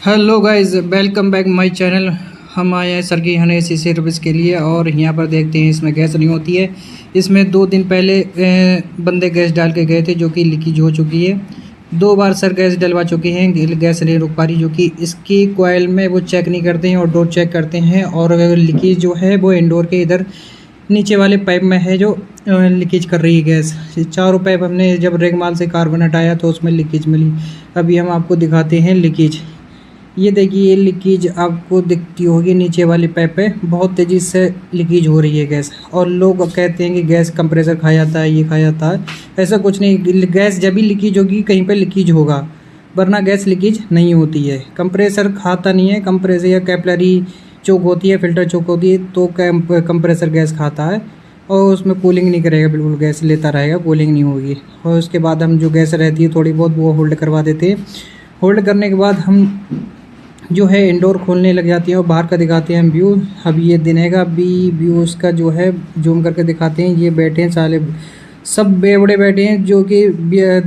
Hello guys, welcome back my channel. हम आए हैं सर की हने एसी सर्विस के लिए और यहाँ पर देखते हैं इसमें गैस नहीं होती है। इसमें 2 दिन पहले बंदे गैस डाल के गए थे जो कि लीकेज हो चुकी है। 2 बार सर गैस डलवा चुके हैं, गैस नहीं रुक पा रही, जो कि इसकी कोयल में वो चेक नहीं करते हैं और डोर चेक करते हैं। और लीकेज जो है वो इंडोर के इधर नीचे वाले पाइप में है जो लीकेज कर रही है गैस। चारों पाइप हमने जब रेगमाल से कार्बन हटाया तो उसमें लीकेज मिली। अभी हम आपको दिखाते हैं लीकेज। ये देखिए, ये लीकेज आपको दिखती होगी नीचे वाली पाइप पे बहुत तेज़ी से लीकेज हो रही है गैस। और लोग कहते हैं कि गैस कंप्रेसर खा जाता है, ये खा जाता है। ऐसा कुछ नहीं, गैस जब भी लीकेज होगी कहीं पे लीकेज होगा, वरना गैस लीकेज नहीं होती है। कंप्रेसर खाता नहीं है। कंप्रेसर या कैपिलरी चोक होती है, फिल्टर चोक होती है, तो कंप्रेसर गैस खाता है और उसमें कूलिंग नहीं करेगा, बिल्कुल गैस लेता रहेगा, कूलिंग नहीं होगी। और उसके बाद हम जो गैस रहती है थोड़ी बहुत वो होल्ड करवा देते हैं। होल्ड करने के बाद हम जो है इंडोर खोलने लग जाती है और बाहर का दिखाते हैं हम व्यू। अब ये दिन का भी व्यू उसका जो है जूम करके दिखाते हैं। ये बैठे हैं साले, सब बेवड़े बैठे हैं जो कि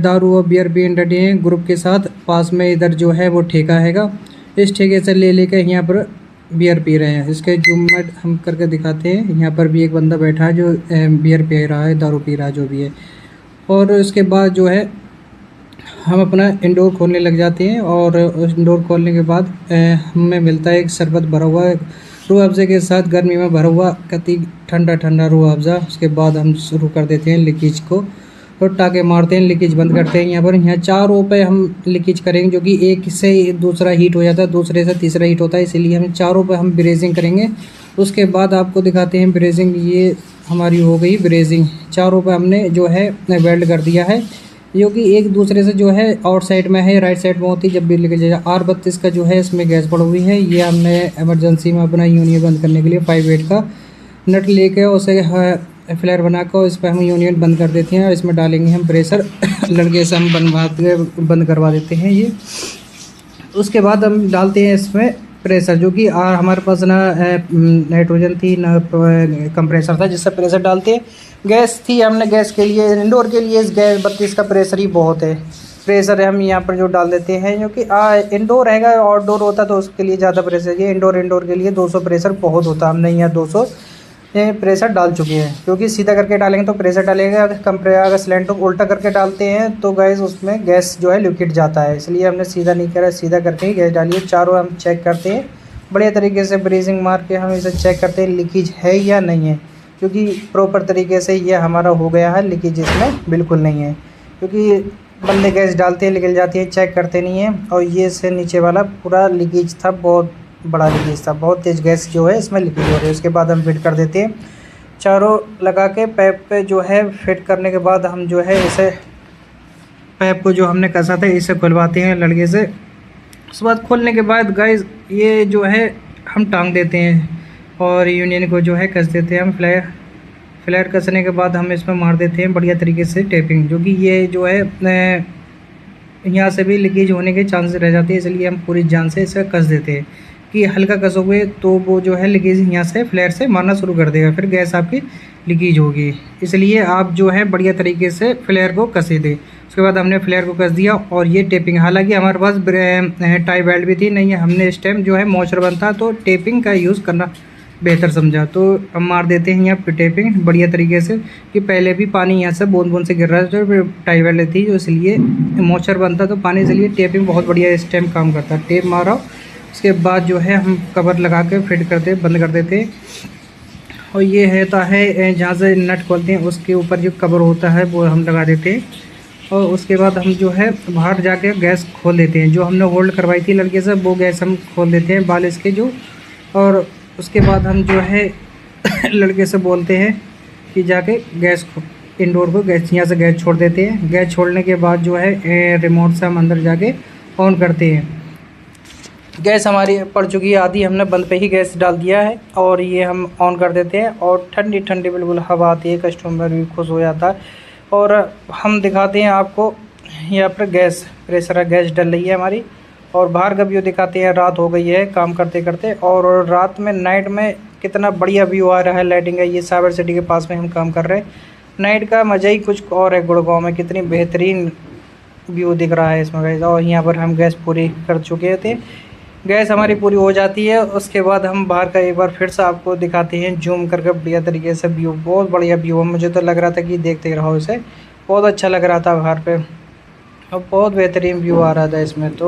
दारू और बियर भी डटे हैं ग्रुप के साथ। पास में इधर जो है वो ठेका हैगा, इस ठेके से ले लेकर यहाँ पर बियर पी रहे हैं। इसके जूम में हम करके दिखाते हैं। यहाँ पर भी एक बंदा बैठा है जो बियर पी रहा है, दारू पी रहा है, जो भी है। और उसके बाद जो है हम अपना इंडोर खोलने लग जाते हैं। और उस इंडोर खोलने के बाद हमें मिलता है एक शरबत भरा हुआ रूह अफ़ज़ा के साथ, गर्मी में भरा हुआ कति ठंडा ठंडा रूह अफ़ज़ा। उसके बाद हम शुरू कर देते हैं लीकेज को और टाँके मारते हैं, लीकेज बंद करते हैं। यहाँ चारों पे हम लीकेज करेंगे, जो कि एक से दूसरा हीट हो जाता है, दूसरे से तीसरा हीट होता है, इसीलिए हम चारों पे हम ब्रेजिंग करेंगे। उसके बाद आपको दिखाते हैं ब्रेजिंग। ये हमारी हो गई ब्रेजिंग। चारों पे हमने जो है वेल्ड कर दिया है, जो कि एक दूसरे से जो है आउट साइड में है, राइट साइड में होती है। जब भी लीकेज जाए R32 का जो है इसमें गैस पड़ी हुई है। ये हमने इमरजेंसी में अपना यूनियन बंद करने के लिए 5/8 का नट लेके उसे फ्लेयर बनाकर इस पर हम यूनियन बंद कर देते हैं और इसमें डालेंगे हम प्रेशर लड़के से हम बंद करवा देते हैं ये। उसके बाद हम डालते हैं इसमें प्रेशर, जो कि हमारे पास ना नाइट्रोजन थी ना कंप्रेसर था जिससे प्रेशर डालते हैं। गैस थी, हमने गैस के लिए इंडोर के लिए इस गैस 32 का प्रेशर ही बहुत है। प्रेशर हम यहाँ पर जो डाल देते हैं, क्योंकि इंडोर हैगा, आउटडोर होता तो उसके लिए ज़्यादा प्रेशर चाहिए। इंडोर के लिए 200 प्रेशर बहुत होता। हमने यहाँ 200 प्रेशर डाल चुके हैं, क्योंकि सीधा करके डालेंगे तो प्रेशर डालेगा। अगर सिलेंडर को उल्टा करके डालते हैं तो गैस उसमें गैस जो है लिक्विड जाता है, इसलिए हमने सीधा नहीं करा, सीधा करके ही गैस डालिए। चारों हम चेक करते हैं बढ़िया तरीके से, ब्रेजिंग मार के हम इसे चेक करते हैं लीकेज है या नहीं है, क्योंकि प्रॉपर तरीके से ये हमारा हो गया है। लीकेज इसमें बिल्कुल नहीं है, क्योंकि बंदे गैस डालते हैं निकल जाती है, चेक करते नहीं हैं। और ये से नीचे वाला पूरा लीकेज था, बहुत बड़ा लीकेज था, बहुत तेज़ गैस जो है इसमें लीकेज हो रही है। उसके बाद हम फिट कर देते हैं चारों लगा के पाइप पे जो है। फिट करने के बाद हम जो है इसे पाइप को जो हमने कसा था इसे खुलवाते हैं लड़के से। उसके बाद खोलने के बाद गाइस ये जो है हम टांग देते हैं और यूनियन को जो है कस देते हैं हम। फ्लेयर कसने के बाद हम इसमें मार देते हैं बढ़िया तरीके से टेपिंग, जो कि ये जो है यहाँ से भी लीकेज होने के चांसेस रह जाते हैं, इसलिए हम पूरी जान से इसे कस देते हैं कि हल्का कसोगे तो वो जो है लीकेज यहाँ से फ्लेयर से मारना शुरू कर देगा, फिर गैस आपकी लीकेज होगी। इसलिए आप जो है बढ़िया तरीके से फ्लेयर को कसे दें। उसके बाद हमने फ्लेयर को कस दिया और ये टेपिंग, हालांकि हमारे पास टाई बेल्ट भी थी नहीं, हमने इस टाइम जो है मॉइस्चर बनता तो टेपिंग का यूज़ करना बेहतर समझा, तो हम मार देते हैं यहाँ पे टेपिंग बढ़िया तरीके से। कि पहले भी पानी यहाँ से बूंद बूंद से गिर रहा है, तो फिर टाई बेल्ट थी जो इसलिए मॉइस्चर बनता तो पानी, इसलिए टेपिंग बहुत बढ़िया इस टाइम काम करता। टेप मारा, उसके बाद जो है हम कवर लगा के फिट करते बंद कर देते। और ये रहता है जहाँ से नट खोलते हैं उसके ऊपर जो कवर होता है वो हम लगा देते हैं। और उसके बाद हम जो है बाहर जाके गैस खोल देते हैं, जो हमने होल्ड करवाई थी लड़के से वो गैस हम खोल देते हैं बाल इसके जो। और उसके बाद हम जो है लड़के से बोलते हैं कि जाके गैस इंडोर को गैस यहाँ से गैस छोड़ देते हैं। गैस छोड़ने के बाद जो है रिमोट से हम अंदर जाके ऑन करते हैं। गैस हमारी पड़ चुकी है आधी, हमने बंद पे ही गैस डाल दिया है और ये हम ऑन कर देते हैं और ठंडी ठंडी बिल्कुल हवा आती है, कस्टमर भी खुश हो जाता है। और हम दिखाते हैं आपको यहाँ पर गैस प्रेशर गैस डल रही है हमारी। और बाहर का व्यू दिखाते हैं, रात हो गई है काम करते करते, और रात में नाइट में कितना बढ़िया व्यू आ रहा है लाइटिंग का। ये साइबर सिटी के पास में हम काम कर रहे हैं, नाइट का मज़ा ही कुछ और है। गुड़गांव में कितनी बेहतरीन व्यू दिख रहा है इसमें गैस। और यहाँ पर हम गैस पूरी कर चुके थे। गैस हमारी पूरी हो जाती है। उसके बाद हम बाहर का एक बार फिर से आपको दिखाते हैं जूम करके बढ़िया तरीके से व्यू। बहुत बढ़िया व्यू है, मुझे तो लग रहा था कि देखते रहो इसे, बहुत अच्छा लग रहा था बाहर पे और बहुत बेहतरीन व्यू आ रहा था इसमें तो।